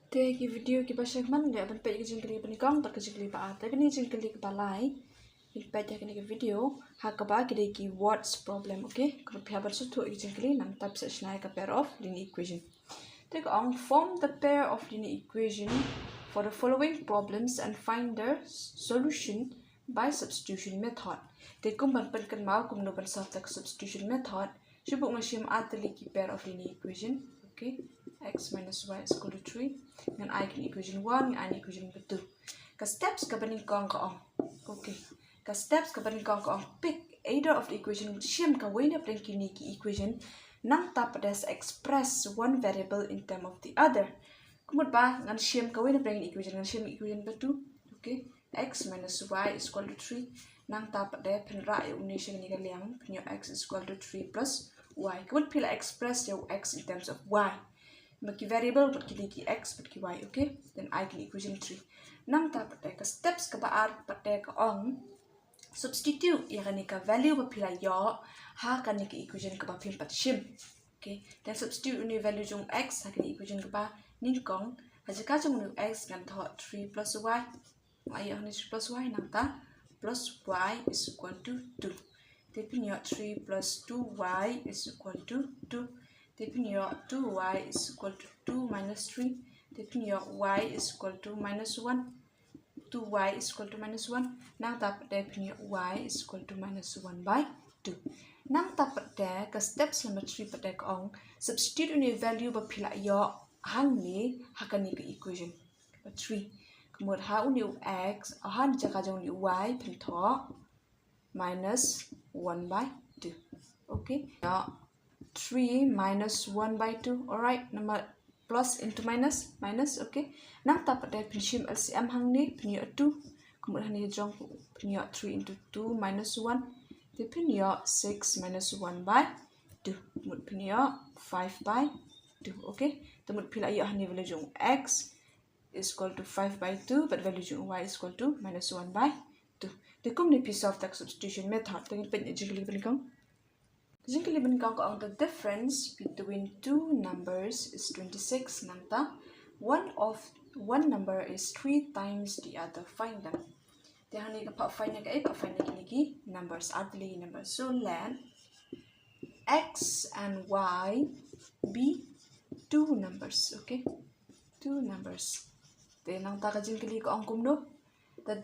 Tegi video ki pasyak man le ban pet jingkylli ban kang tak jingkylli ba ta kani jingkylli ka balai il pet ya kani video ha ka ba ki words problem okay ko pya bar su to jingkylli nam tap sa snai ka pair of linear equation take on form the pair of linear equation for the following problems and find their solution by substitution method te kum ban pen kan ma kum no ban sa tak substitution method shubu ngashim atli ki pair of linear equation okay x minus y is equal to 3 and I can equation 1 and equation 2 ka steps ka baning kong ka ong okay ka steps ka baning kong ka ong pick either of the equation shim ka way na plan kini ki equation nang tap das express one variable in term of the other kumut ba ngan shim ka way na plan equation ngan shim equation 2 okay x minus y is equal to 3 nang tap da pen ra yu ni shim ni ka liang pen x is equal to 3 plus y kumut pila express your x in terms of y bagi variable bagi x bagi y okay then I can equation 3 nang ta patai ka steps ka baar patai ka ong substitute ya kan ka value ba pila yo ha kan ka equation ka ba pin pat shim okay then substitute ni value jong x ha kan equation ka ba nin kong ha ka jong ni x kan tho 3 plus y ay ni 3 plus y nang ta plus y is equal to 2 te pin yo 3 plus 2y is equal to 2 taking your 2y is equal to 2 minus 3 taking your y is equal to minus 1 2y is equal to minus 1 now tap taking your y is equal to minus 1 by 2 now tap there ka steps number 3 patek ong substitute any value ba phila yo hang ni hakani ka equation 3 kumur ha uni x han chaka jong ni y phin tho minus 1 by 2 okay now 3 minus 1 by 2 alright number plus into minus okay now tap at pinchim LCM hang ni pinyo 2 kemudian ni jong pinyo 3 into 2 minus 1 the pinyo 6 minus 1 by 2 kemudian pinyo 5 by 2 okay kemudian pila iya hani value jong x is equal to 5 by 2 but value jong y is equal to minus 1 by 2 the kum ni piece of that substitution method tengin pen jingkylli penikang jingkylli penikang ko ang the difference between two numbers is 26 nangta one number is 3 times the other find them te hani ka pa find ki numbers adli numbers so let x and y be two numbers okay two numbers te nangta ka jingkylli ko ang kumno the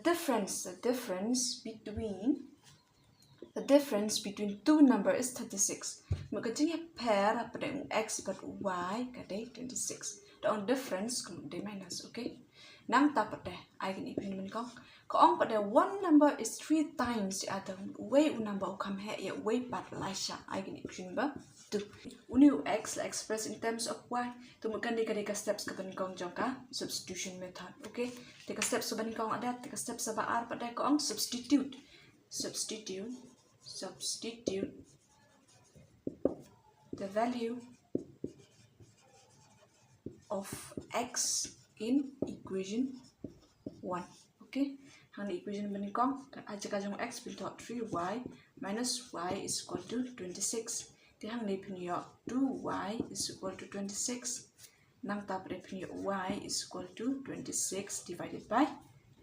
difference between two numbers is 36 maka jing pair pada x but y kada 26 the on difference kemudian minus okay nang tapat deh I can even menkong ko ong pada one number is 3 times the other way number come here ya way but laisha I can even ba tu uni x express in terms of y tu makan deka steps ke menkong jongka substitution method okay deka steps ke menkong ada deka steps ba r pada ko ong substitute the value of x in equation 1 okay hang equation menikong aja ka jong x bil 3y minus y is equal to 26 ti hang ni pinyo 2y is equal to 26 nang tap re pinyo y is equal to 26 divided by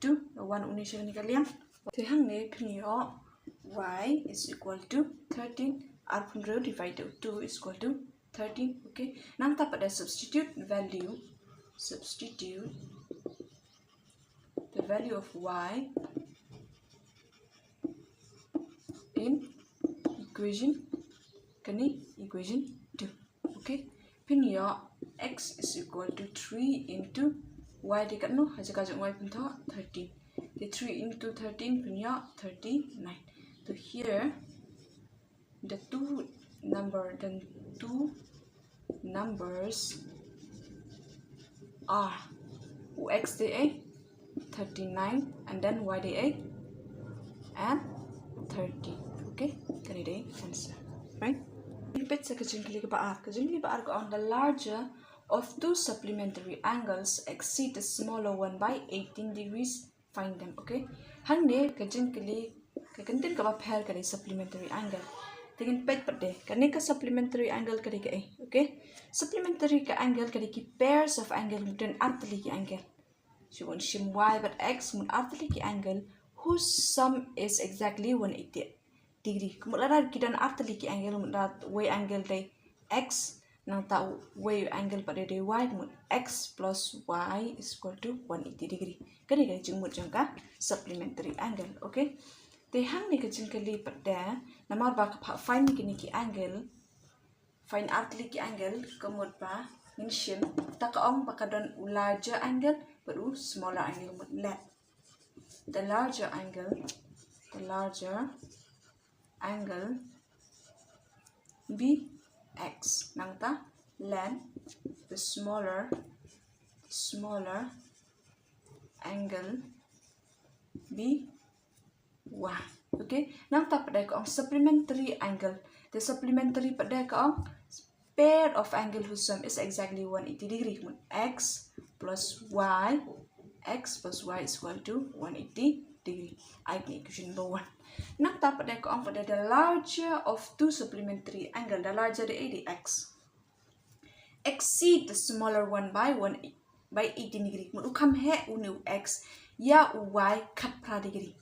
2 1 uni siya ni kaliang ti hang ni pinyo y is equal to 13 r divided 2 is equal to 13 okay nang tap ada substitute the value of y in equation 2 okay pin yo x is equal to 3 into y dekat no haja ka y pun tho 13 the 3 into 13 pin yo 39 so here the two numbers are x da 39 and then y da and 30 okay can I answer right repeat sa jingkylli ba ar ko on the larger of two supplementary angles exceed the smaller one by 18 degrees find them okay hang ne ka jingkylli ka content ka ba pair ka supplementary angle Dengan peit pada. Kani ka supplementary angle kadi ka okay? Supplementary ka angle kadi ki pairs of angle kemudian artli ki angle. So shim y but x mun artli ki angle whose sum is exactly 180 degree. Kemudian kita artli ki angle mun y angle day x nang ta y angle pada day y mun x plus y is equal to 180 degree. Kani ka jengmut jangka supplementary angle, okay? Te hang ni ka jingkylli pada namar ba ka find ni ki angle find artli ki angle kemud ba min shim ta ka ong pa ka don larger angle baru smaller angle mud let the larger angle be x nang ta let the smaller angle be y. Okay, nang ta pada ka supplementary angle. The supplementary pada ka pair of angle whose sum is exactly 180 degree. X plus y is equal to 180 degree. I need equation number 1. Nang ta pada ka pada the larger of two supplementary angle, the larger the x exceed the smaller one by 18 degree. Mun ukam he unu x ya y kat pra degree.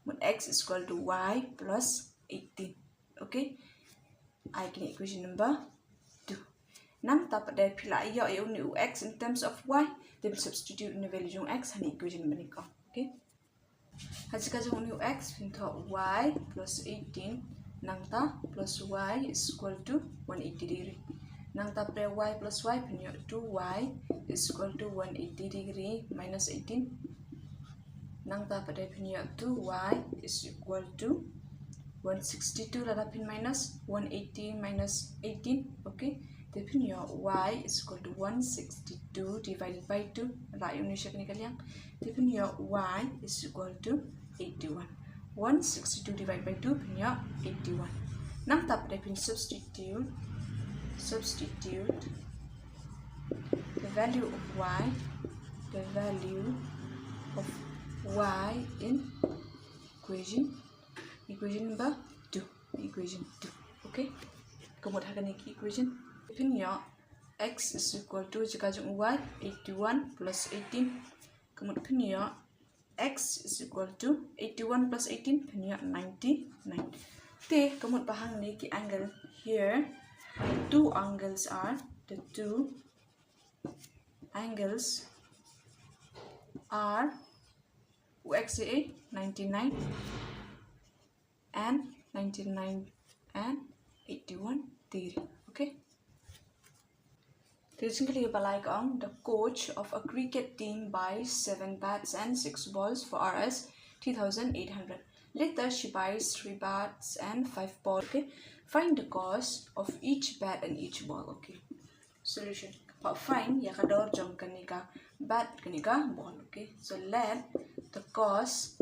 When x is equal to y plus 18. Okay? I can equation number 2. Nang dapat dari pila iya uni x in terms of y, then substitute in the value of x and equation number 2. Okay? Hasil uni x into y plus 18 nang ta plus y is equal to 180 degree. Nang ta pada y plus y punya 2y is equal to 180 degree minus 18. Nang ta pada punya 2y is equal to 162 ladapin minus 180 minus 18. Okay, dia punya y is equal to 162 divided by 2. Rakyat Indonesia kini kalian. Dia punya y is equal to 81. 162 divided by 2 punya 81. Nang ta pada punya substitute the value of y in equation number 2. Okay, kemudian akan equation punya x is equal to jika jung y 81 plus 18. Kemudian punya x is equal to 81 plus 18 punya 99. Kemudian bahang ni ki angle here. The two angles are 99 and 81 degree. Okay. Recently, the coach of a cricket team buys 7 bats and 6 balls for Rs 3,800. Later, she buys 3 bats and 5 balls. Okay. Find the cost of each bat and each ball. Okay. Solution. Find ya kador jong kanika bat kanika ball. Okay. So let the cost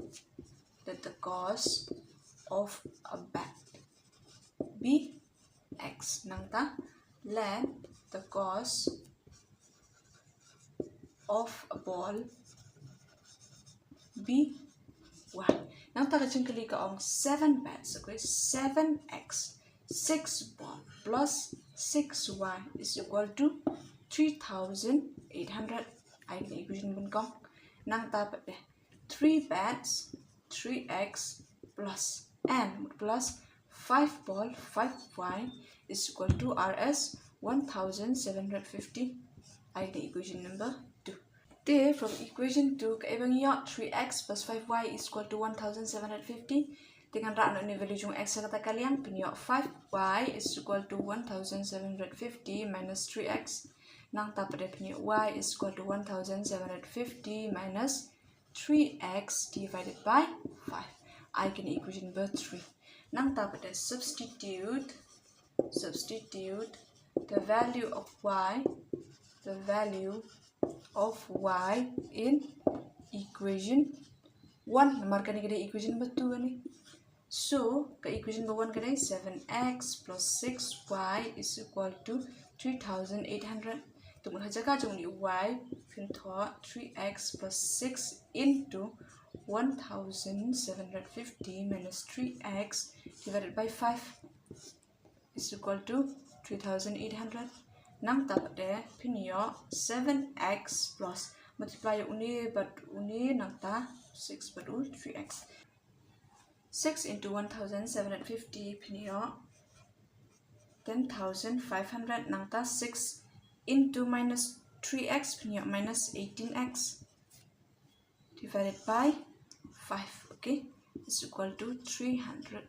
of a bat be x. Nangta let the cost of a ball be y. Nangta jingkylli ka ong 7 bats. Okay. 7x 6 ball plus 6y is equal to 3,800. I can equation bên con. Nang ta bật 3 bats 3x plus n plus 5 ball 5y is equal to Rs 1,750. I can equation number 2. There from equation 2 kaibang ya 3x plus 5y is equal to 1,750. Dengan rakna ni value jung x kata kalian punya 5y is equal to 1,750 minus 3x. Nang ta pada punya y is equal to 1,750 minus 3x divided by 5. I can equation number 3. Nang ta pada substitute the value of y in equation 1. Namarkan ni equation number 2 ni. So, ke equation number 1 kadai 7x plus 6y is equal to 3,800. Tunggu saja ka jung ni y pintu 3x plus 6 into 1,750 minus 3x divided by 5. is equal to 3800. Nang dapat deh pinyo 7x plus multiply uni but uni nang ta 6 but 3x. 6 into 1750 pinyo 10,500 nang ta 6 into minus 3x pinyo minus 18x divided by 5. Okay, is equal to 3,800.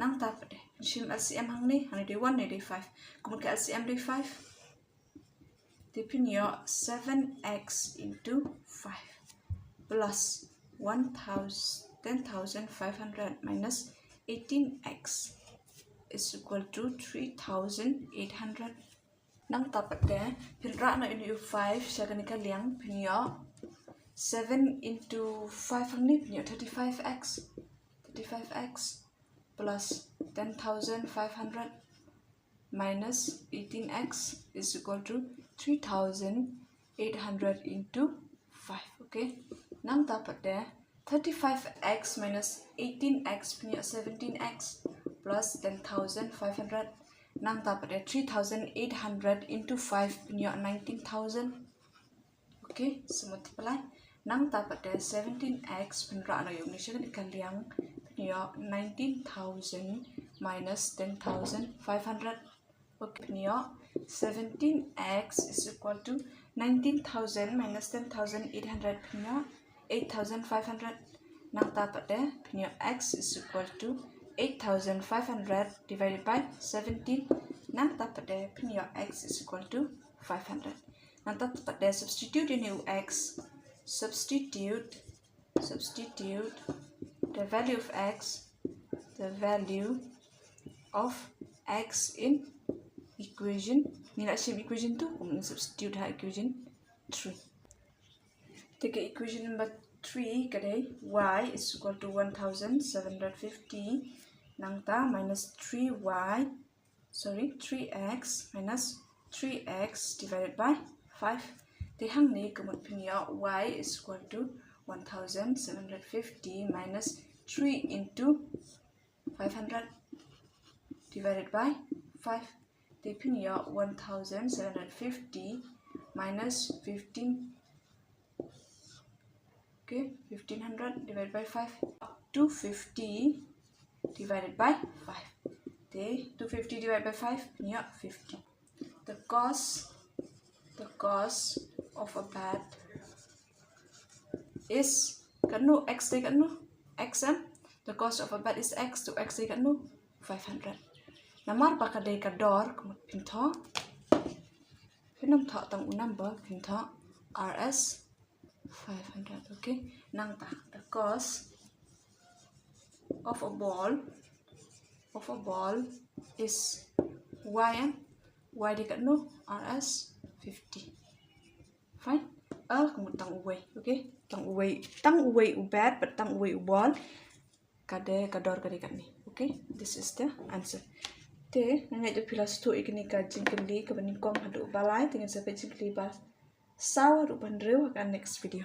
Nang dapat deh shim LCM hang ni day 1 day 5. Kemudian LCM day 5 dipinyo 7x into 5 plus 10,500 minus 18x is equal to 3,800. Nang dapat deh pinra na ini 5 siya kanika liang pinyo 7 into 5 hang ni pinyo 35x plus 10,500 minus 18x is equal to 3,800 into 5. Okay, nang dapat deh 35x minus 18x pinyo 17x plus 10,500 nang dapat deh 3,800 into 5 pinyo 19,000. Okay, so multiply nang dapat deh 17x pinra na yung nisya kan liang pinyo 19,000 minus 10,500. Okay, pinyo 17x is equal to 19,000 minus 10,800 pinyo 8,500. Nang dapat deh pinyo x is equal to 8,500 divided by 17. Nang dapat deh pinyo x is equal to 500. Nang dapat deh substitute ini x. Substitute the value of x in equation. Nila sim equation 2, kemudian substitute ha equation 3. Take equation number 3 kadai y is equal to 1,750 nangta minus 3x minus 3x divided by 5. Tehang ni kemudian punya y is equal to 1,750 minus 3 into 500 divided by 5. They punya 1,750 minus 15. Okay, 1,500 divided by 5. 250 divided by 5. Okay, 250 divided by 5 punya 50. The cost of a bat is kanu x day kanu x the cost of a bat is x to x day kanu 500. Namar pakadai kador kumut pinto pinam tho tang number pinto rs 500. Okay, nang ta the cost of a ball is y di kanu rs 50. Fine. Kumut tang uway. Okay, tang uway bat but tang uway ball kade kador kade kani. Okay, this is the answer. Te nangai jo pilas tu ikni ka jingkylli ka baning kom hadu balai dengan sampai jingkylli bas sawa rupan rew akan next video.